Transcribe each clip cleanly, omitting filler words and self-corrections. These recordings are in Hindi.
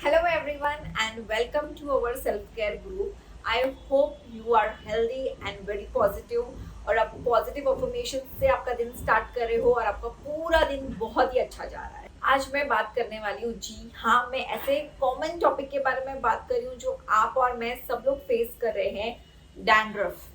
Hello everyone and welcome to our self-care group. I hope you are healthy and very positive और आप पॉजिटिव अफर्मेशन से आपका दिन स्टार्ट कर रहे हो और आपका पूरा दिन बहुत ही अच्छा जा रहा है। आज मैं बात करने वाली हूँ, जी हाँ, मैं ऐसे कॉमन टॉपिक के बारे में बात कर रही हूँ जो आप और मैं सब लोग फेस कर रहे हैं, डैंड्रफ।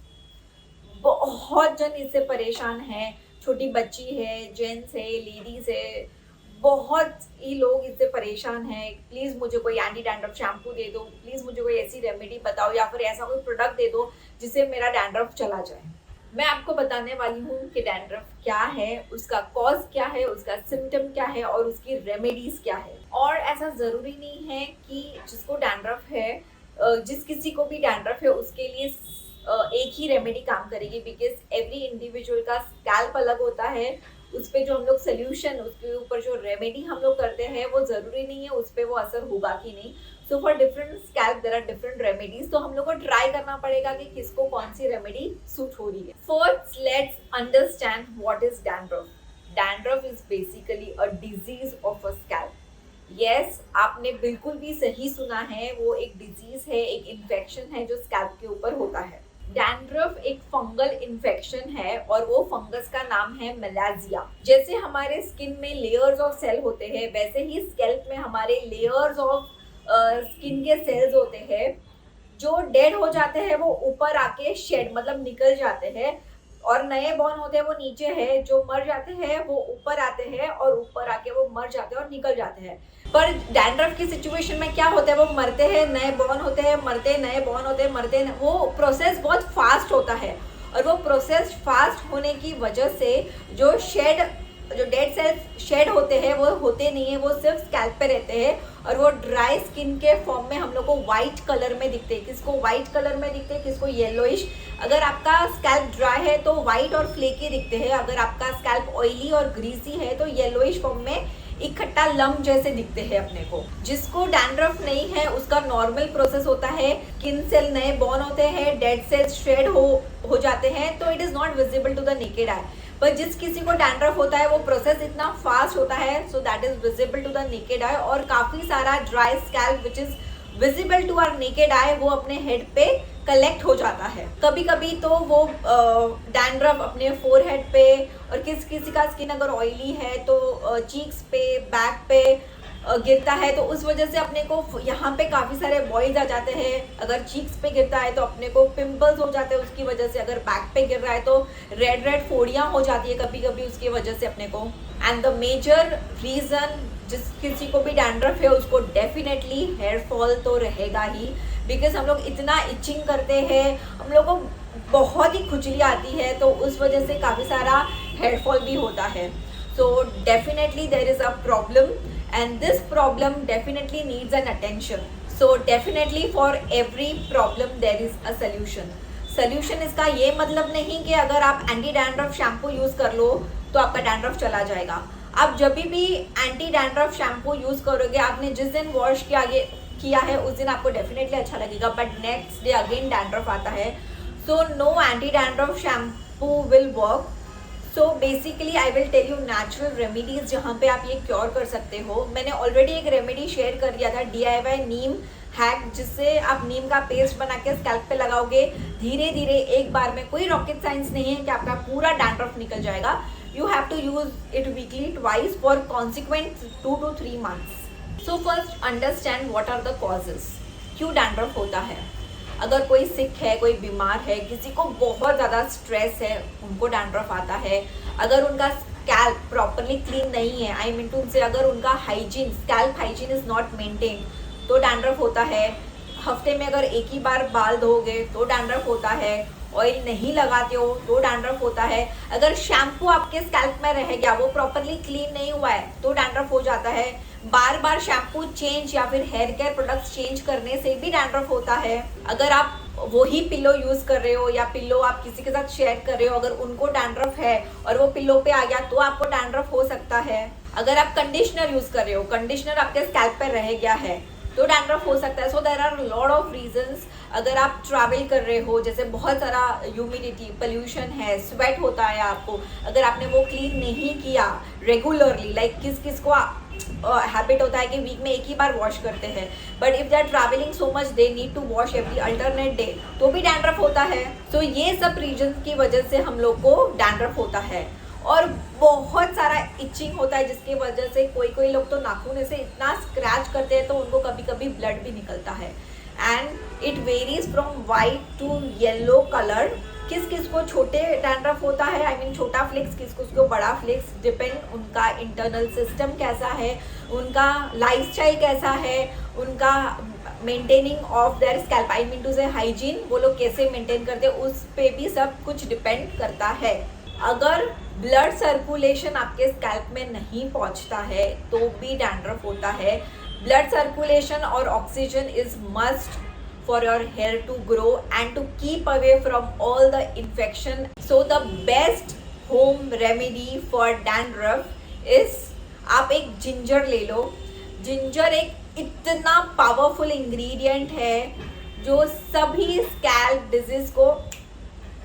बहुत जन इससे परेशान है, छोटी बच्ची है, जेंट्स है, लेडीज है, बहुत ही लोग इससे परेशान हैं। प्लीज़ मुझे कोई एंटी डैंड्रफ शैम्पू दे दो, प्लीज़ मुझे कोई ऐसी रेमेडी बताओ या फिर ऐसा कोई प्रोडक्ट दे दो जिससे मेरा डैंड्रफ चला जाए। मैं आपको बताने वाली हूँ कि डैंड्रफ क्या है, उसका कॉज क्या है, उसका सिम्टम क्या है और उसकी रेमेडीज क्या है। और ऐसा ज़रूरी नहीं है कि जिसको डैंड्रफ है, जिस किसी को भी डैंड्रफ है उसके लिए एक ही रेमेडी काम करेगी, बिकॉज एवरी इंडिविजुअल का स्कैल्प अलग होता है। उस पर जो हम लोग सोल्यूशन, उसके ऊपर जो रेमेडी हम लोग करते हैं वो ज़रूरी नहीं है उस पर वो असर होगा कि नहीं। So for different scalp there are different remedies, तो हम लोग को ट्राई करना पड़ेगा कि किसको कौन सी रेमेडी सूट हो रही है। First let's understand what is dandruff. Dandruff is basically a disease of a scalp. Yes, आपने बिल्कुल भी सही सुना है, वो एक डिजीज है, एक इन्फेक्शन है जो स्कैल्प के ऊपर होता है। डैंड्रफ एक फंगल इन्फेक्शन है और वो फंगस का नाम है मेलाजिया। जैसे हमारे स्किन में लेयर्स ऑफ सेल होते हैं, वैसे ही स्कैल्प में हमारे लेयर्स ऑफ स्किन के सेल्स होते हैं। जो डेड हो जाते हैं वो ऊपर आके शेड मतलब निकल जाते हैं, और नए बॉर्न होते हैं वो नीचे है। जो मर जाते हैं वो ऊपर आते हैं और ऊपर आके वो मर जाते हैं और निकल जाते हैं। पर डैंड्रफ की सिचुएशन में क्या होता है, वो मरते हैं, नए बॉर्न होते हैं, मरते, नए बॉर्न होते हैं, मरते। वो प्रोसेस बहुत फास्ट होता है और वो प्रोसेस फास्ट होने की वजह से जो डेड सेल्स शेड होते हैं वो होते नहीं है, वो सिर्फ स्कैल्प पे रहते हैं और वो ड्राई स्किन के फॉर्म में हम लोग को व्हाइट कलर में दिखते हैं। किसको व्हाइट कलर में दिखते हैं, किसको येलोइश। अगर आपका स्कैल्प ड्राई है तो व्हाइट और फ्लेकी दिखते हैं, अगर आपका स्कैल्प ऑयली और ग्रीसी है तो येलोइश फॉर्म में इकट्ठा लम्ब जैसे दिखते हैं अपने को। जिसको डैंड्रफ नहीं है उसका नॉर्मल प्रोसेस होता है, स्किन सेल नए बॉर्न होते हैं, डेड सेल्स शेड हो जाते हैं, तो it is not visible to the naked eye. पर जिस किसी को डैंड्रफ होता है वो प्रोसेस इतना फास्ट होता है, so that is visible to the naked eye. और काफी सारा dry scalp which is visible to our naked eye वो अपने हेड पे कलेक्ट हो जाता है। कभी कभी तो वो डैंड्रफ अपने फोरहेड पे, और किसी का स्किन अगर ऑयली है तो चीक्स पे, बैक पे गिरता है, तो उस वजह से अपने को यहाँ पे काफ़ी सारे बॉयज आ जाते हैं। अगर चीक्स पे गिरता है तो अपने को पिंपल्स हो जाते हैं उसकी वजह से। अगर बैक पे गिर रहा है तो रेड रेड फोड़ियाँ हो जाती है कभी कभी उसकी वजह से अपने को। एंड द मेजर रीज़न, जिस किसी को भी डैंड्रफ है उसको डेफिनेटली हेयर फॉल तो रहेगा ही, बिकॉज हम लोग इतना इचिंग करते हैं, हम लोग को बहुत ही खुजली आती है, तो उस वजह से काफ़ी सारा हेयर फॉल भी होता है। So definitely there is a problem and this problem definitely needs an attention. So definitely for every problem there is a solution. Solution इसका ये मतलब नहीं कि अगर आप एंटी डैंड्रफ शैम्पू यूज़ कर लो तो आपका डैंड्रफ चला जाएगा। आप जब भी एंटी डैंड्रफ शैम्पू यूज़ करोगे, आपने जिस दिन वॉश किया है उस दिन आपको डेफिनेटली अच्छा लगेगा, but next day again dandruff आता है। So no anti dandruff shampoo will work. So basically I will tell you natural remedies जहाँ पे आप ये क्योर कर सकते हो। मैंने ऑलरेडी एक रेमेडी शेयर कर दिया था, DIY नीम हैक, जिससे आप नीम का पेस्ट बना के स्कैल्प पे लगाओगे, धीरे धीरे एक बार में, कोई रॉकेट साइंस नहीं है कि आपका पूरा डैंड्रफ निकल जाएगा। You have to use it weekly twice for consequent 2 to 3 months. So first understand what are the causes, क्यों डैंड्रफ होता है। अगर कोई सिक है, कोई बीमार है, किसी को बहुत ज़्यादा स्ट्रेस है, उनको डैंड्रफ आता है। अगर उनका स्कैल्प प्रॉपरली क्लीन नहीं है, आई मीन टू से अगर उनका hygiene, scalp hygiene is not maintain, तो डैंड्रफ होता है। हफ्ते में अगर एक ही बार बाल धोगे तो डैंड्रफ होता है। ऑयल नहीं लगाते हो तो डैंड्रफ होता है। अगर शैम्पू आपके स्कैल्प में रह गया, वो प्रॉपरली क्लीन नहीं हुआ है, तो डैंड्रफ हो जाता है। बार बार शैम्पू चेंज या फिर हेयर केयर प्रोडक्ट्स चेंज करने से भी डैंड्रफ होता है। अगर आप वही पिलो यूज कर रहे हो या पिलो आप किसी के साथ शेयर कर रहे हो, अगर उनको डैंड्रफ है और वो पिलो पे आ गया तो आपको डैंड्रफ हो सकता है। अगर आप कंडीशनर यूज कर रहे हो, कंडीशनर आपके स्कैल्प पे रह गया है, तो डैंड्रफ हो सकता है। So there are lot of reasons. अगर आप ट्रैवल कर रहे हो, जैसे बहुत सारा ह्यूमिडिटी, पोल्यूशन है, स्वेट होता है आपको, अगर आपने वो क्लीन नहीं किया रेगुलरली, लाइक किस किस को हैबिट होता है कि वीक में एक ही बार वॉश करते हैं, but if they are travelling so much they need to wash every alternate day, तो भी डैंड्रफ होता है। सो ये सब रीजन की वजह से हम लोग को डैंड्रफ होता है। और बहुत सारा इचिंग होता है, जिसकी वजह से कोई कोई लोग तो नाखून से इतना स्क्रैच करते हैं तो उनको कभी कभी ब्लड भी निकलता है। And it varies from white to yellow colour. किस किस को छोटे डैंड्रफ होता है, आई मीन छोटा फ्लिक्स, किस किस को बड़ा फ्लिक्स, डिपेंड उनका इंटरनल सिस्टम कैसा है, उनका लाइफस्टाइल कैसा है, उनका maintaining of their scalp, I mean to say hygiene, वो लोग कैसे मेंटेन करते हैं, उस पे भी सब कुछ डिपेंड करता है। अगर ब्लड सर्कुलेशन आपके स्कैल्प में नहीं पहुंचता है तो भी डैंड्रफ होता है। ब्लड सर्कुलेशन और oxygen is must for your hair to grow and to keep away from all the infection. So the best home remedy for dandruff is आप एक जिंजर ले लो। जिंजर एक इतना पावरफुल इंग्रेडिएंट है जो सभी स्कैल्प डिजीज को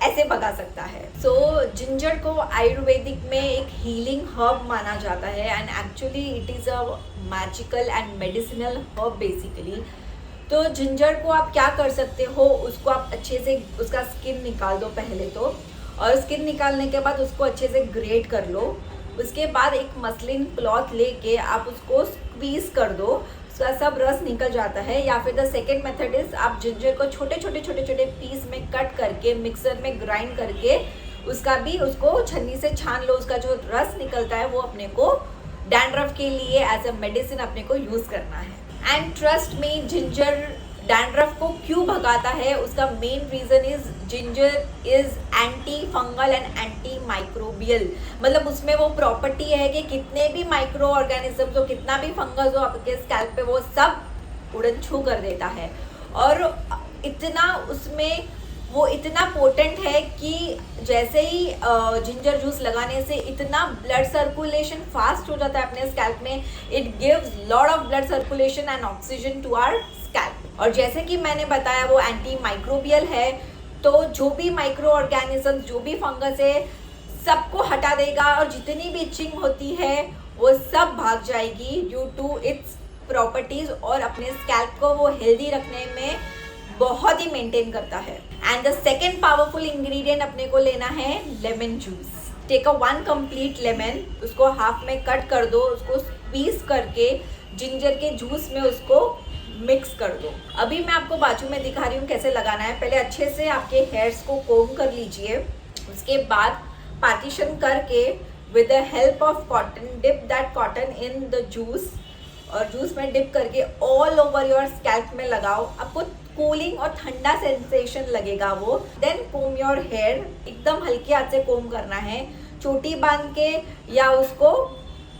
ऐसे भगा सकता है। सो जिंजर को आयुर्वेदिक में एक हीलिंग हर्ब माना जाता है and actually it is a magical and medicinal herb basically. तो जिंजर को आप क्या कर सकते हो, उसको आप अच्छे से उसका स्किन निकाल दो पहले तो, और स्किन निकालने के बाद उसको अच्छे से ग्रेट कर लो। उसके बाद एक मसलिन क्लॉथ लेके आप उसको स्क्वीज कर दो, उसका सब रस निकल जाता है। या फिर द सेकेंड मेथड इज आप जिंजर को छोटे छोटे छोटे छोटे पीस में कट करके मिक्सर में ग्राइंड करके उसका भी उसको छन्नी से छान लो, उसका जो रस निकलता है वो अपने को डैंड्रफ के लिए एज अ मेडिसिन अपने को यूज़ करना है। एंड ट्रस्ट में जिंजर डैंड्रफ को क्यों भगाता है, उसका main reason is ginger is anti fungal and anti microbial. मतलब उसमें वो प्रॉपर्टी है कि कितने भी माइक्रो ऑर्गेनिजम्स हो, कितना भी फंगस हो आपके स्कैल्प पे, वो सब उड़न छू कर देता है। और इतना उसमें वो इतना पोटेंट है कि जैसे ही जिंजर जूस लगाने से इतना ब्लड सर्कुलेशन फास्ट हो जाता है अपने स्कैल्प में। It gives lot of blood circulation and oxygen to our scalp. और जैसे कि मैंने बताया वो एंटी माइक्रोबियल है, तो जो भी माइक्रो ऑर्गेनिज्म, जो भी फंगस है, सबको हटा देगा और जितनी भी इचिंग होती है वो सब भाग जाएगी ड्यू टू इट्स प्रॉपर्टीज। और अपने स्कैल्प को वो हेल्दी रखने में बहुत ही मेंटेन करता है। And the second powerful ingredient अपने को लेना है lemon juice. Take a 1 complete lemon, उसको हाफ में कट कर दो, उसको स्क्वीज करके जिंजर के जूस में उसको मिक्स कर दो। अभी मैं आपको बाजू में दिखा रही हूँ कैसे लगाना है। पहले अच्छे से आपके हेयर्स को कोम कर लीजिए, उसके बाद पार्टीशन करके with the help of cotton dip that cotton in the juice, और जूस में डिप करके ऑल ओवर योर स्कैल्प में लगाओ। आपको कूलिंग और ठंडा सेंसेशन लगेगा वो। देन कोम योर हेयर, एकदम हल्के हाथ से कोम करना है, चोटी बांध के या उसको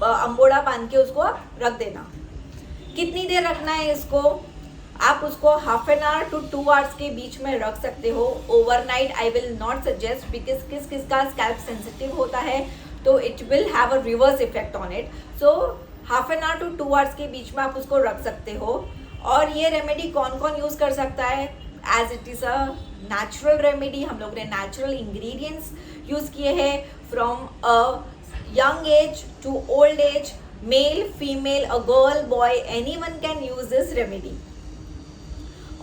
अंबोड़ा बांध के उसको रख देना। कितनी देर रखना है इसको, आप उसको half an hour to 2 hours के बीच में रख सकते हो। Overnight I will not suggest, because किस किस का स्कैल्प सेंसिटिव होता है तो it will have a reverse effect on it. So half an hour to 2 hours के बीच में आप उसको रख सकते हो। और ये रेमेडी कौन कौन यूज़ कर सकता है, as it is a natural remedy. हम लोग ने नेचुरल इंग्रेडिएंट्स यूज़ किए हैं from a young age to old age, male female, a girl boy, anyone can use this remedy.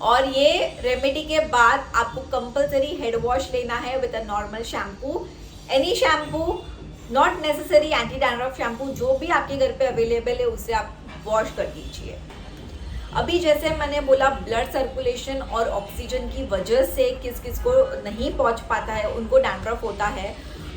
और ये रेमेडी के बाद आपको कंपलसरी हेड वॉश लेना है with a normal shampoo, any shampoo, not necessary anti dandruff shampoo, जो भी आपके घर पे अवेलेबल है उससे आप वॉश कर दीजिए। अभी जैसे मैंने बोला ब्लड सर्कुलेशन और ऑक्सीजन की वजह से किस किस को नहीं पहुंच पाता है, उनको डैंड्रफ होता है,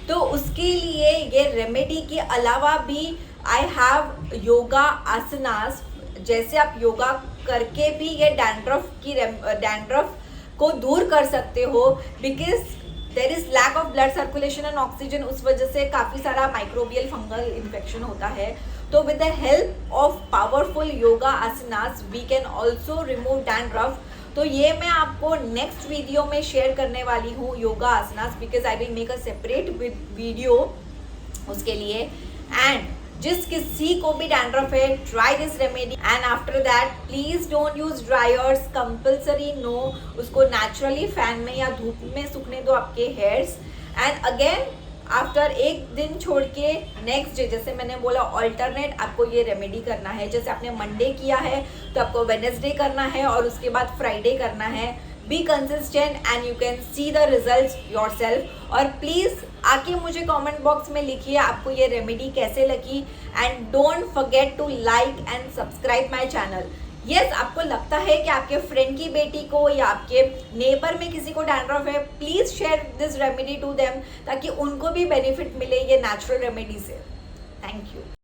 तो उसके लिए ये रेमेडी के अलावा भी आई हैव योगा आसनास। जैसे आप योगा करके भी ये डैंड्रफ को दूर कर सकते हो, because there is lack of blood circulation and oxygen, उस वजह से काफ़ी सारा माइक्रोबियल फंगल इन्फेक्शन होता है। तो with the help of powerful yoga asanas we can also remove dandruff. तो ये मैं आपको नेक्स्ट वीडियो में शेयर करने वाली हूँ yoga asanas, because I will make a separate video उसके लिए। एंड जिस किसी को भी डैंड्रफ है, try this remedy and after that please don't use dryers, compulsory no, उसको नेचुरली फैन में या धूप में सूखने दो आपके हेयर्स। एंड अगेन आफ्टर एक दिन छोड़ के नेक्स्ट डे, जैसे मैंने बोला ऑल्टरनेट आपको ये रेमेडी करना है। जैसे आपने मंडे किया है तो आपको वेडनेसडे करना है और उसके बाद फ्राइडे करना है। Be consistent and you can see the result your self. और प्लीज़ आके मुझे कमेंट बॉक्स में लिखिए आपको ये रेमेडी कैसे लगी and don't forget to like and subscribe my channel. Yes, आपको लगता है कि आपके फ्रेंड की बेटी को या आपके नेबर में किसी को डैंड्रफ है, please share this remedy to them ताकि उनको भी बेनिफिट मिले ये नेचुरल रेमेडी से। Thank you.